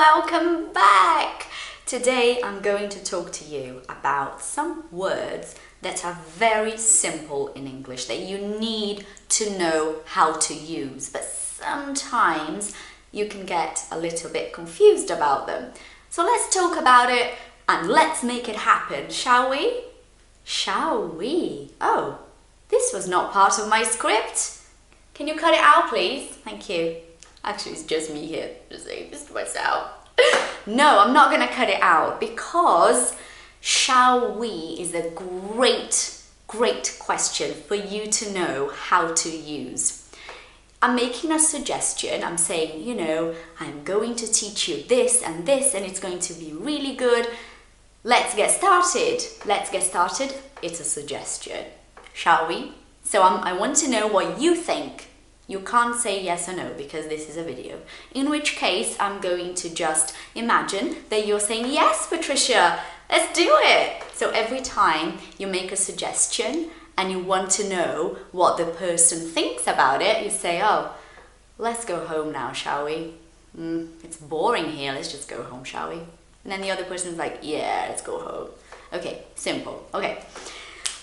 welcome back! Today I'm going to talk to you about some words that are very simple in English that you need to know how to use, but sometimes you can get a little bit confused about them. So let's talk about it and let's make it happen, shall we? Shall we? Oh, this was not part of my script. Can you cut it out, please? Thank you. Actually, it's just me here, just saying this to myself. No, I'm not gonna cut it out because shall we is a great question for you to know how to use. I'm making a suggestion. I'm saying, you know, I'm going to teach you this and it's going to be really good. Let's get started. Let's get started. It's a suggestion. Shall we? So I want to know what you think. You can't say yes or no because this is a video. In which case, I'm going to just imagine that you're saying, yes, Patricia, let's do it. So every time you make a suggestion and you want to know what the person thinks about it, you say, oh, let's go home now, shall we? It's boring here, let's just go home, shall we? And then the other person's like, yeah, let's go home. Okay, simple. Okay,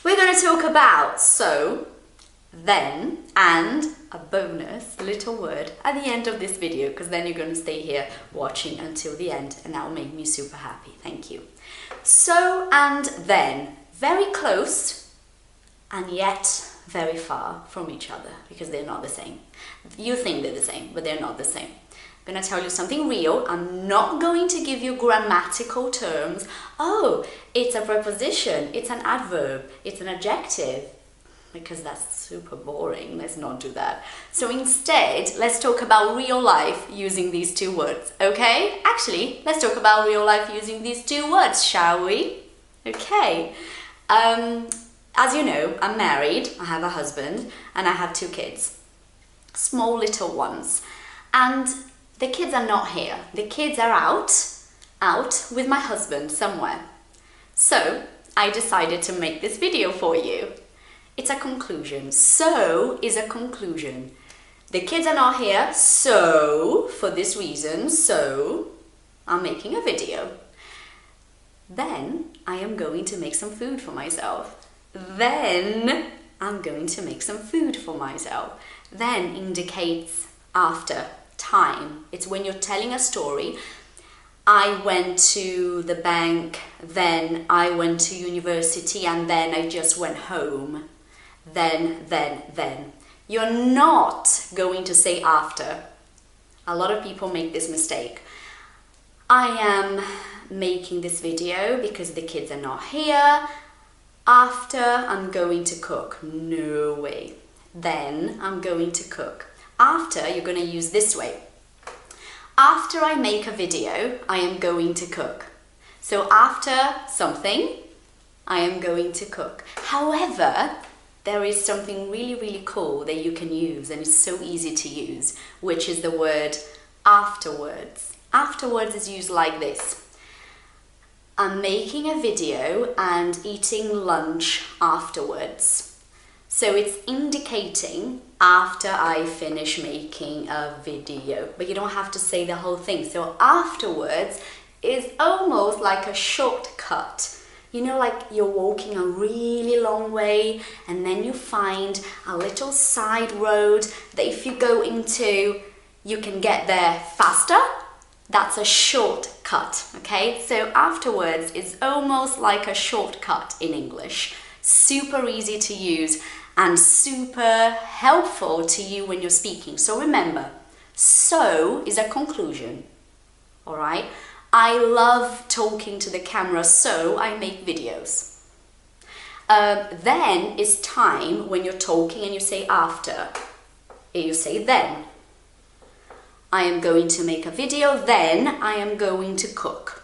we're gonna talk about so, then, and a bonus little word at the end of this video, because then you're going to stay here watching until the end and that will make me super happy. Thank you. So and then, very close and yet very far from each other because they're not the same. You think they're the same, but they're not the same. I'm going to tell you something real. I'm not going to give you grammatical terms. Oh, it's a preposition, it's an adverb, it's an adjective. Because that's super boring, let's not do that. So instead, let's talk about real life using these two words, okay? Actually, let's talk about real life using these two words, shall we? Okay. As you know, I'm married, I have a husband, and I have two kids. Small little ones. And the kids are not here. The kids are out with my husband somewhere. So, I decided to make this video for you. It's a conclusion. So is a conclusion. The kids are not here, so for this reason, so I'm making a video. Then I am going to make some food for myself. Then I'm going to make some food for myself. Then indicates after, time. It's when you're telling a story. I went to the bank, then I went to university, and then I just went home. Then. You're not going to say after. A lot of people make this mistake. I am making this video because the kids are not here. After, I'm going to cook. No way. Then, I'm going to cook. After, you're going to use this way. After I make a video, I am going to cook. So after something, I am going to cook. However, there is something really cool that you can use and it's so easy to use, which is the word afterwards. Afterwards is used like this. I'm making a video and eating lunch afterwards. So it's indicating after I finish making a video, but you don't have to say the whole thing. So afterwards is almost like a shortcut. You know, like you're walking a really long way and then you find a little side road that if you go into, you can get there faster. That's a shortcut, okay? So afterwards is almost like a shortcut in English. Super easy to use and super helpful to you when you're speaking. So remember, so is a conclusion, all right? I love talking to the camera, so I make videos. Then is time when you're talking and you say after. You say then. I am going to make a video, then I am going to cook.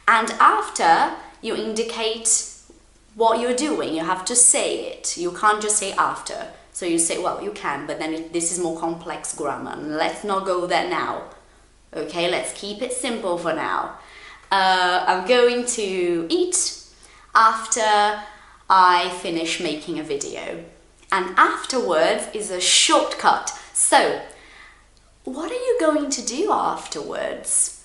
And after, you indicate what you're doing. You have to say it. You can't just say after. So you say, well, you can, but then this is more complex grammar. Let's not go there now. Okay, let's keep it simple for now. I'm going to eat after I finish making a video. And afterwards is a shortcut. So, what are you going to do afterwards?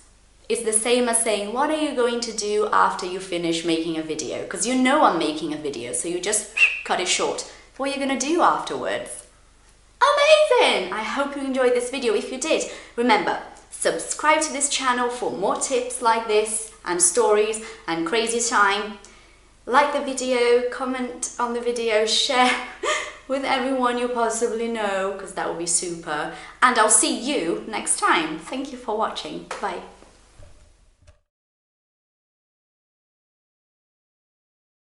is the same as saying, what are you going to do after you finish making a video? Because you know I'm making a video, so you just cut it short. What are you going to do afterwards? Amazing! I hope you enjoyed this video. If you did, remember, subscribe to this channel for more tips like this and stories and crazy time. Like the video, comment on the video, share with everyone you possibly know, because that would be super. And I'll see you next time. Thank you for watching. Bye.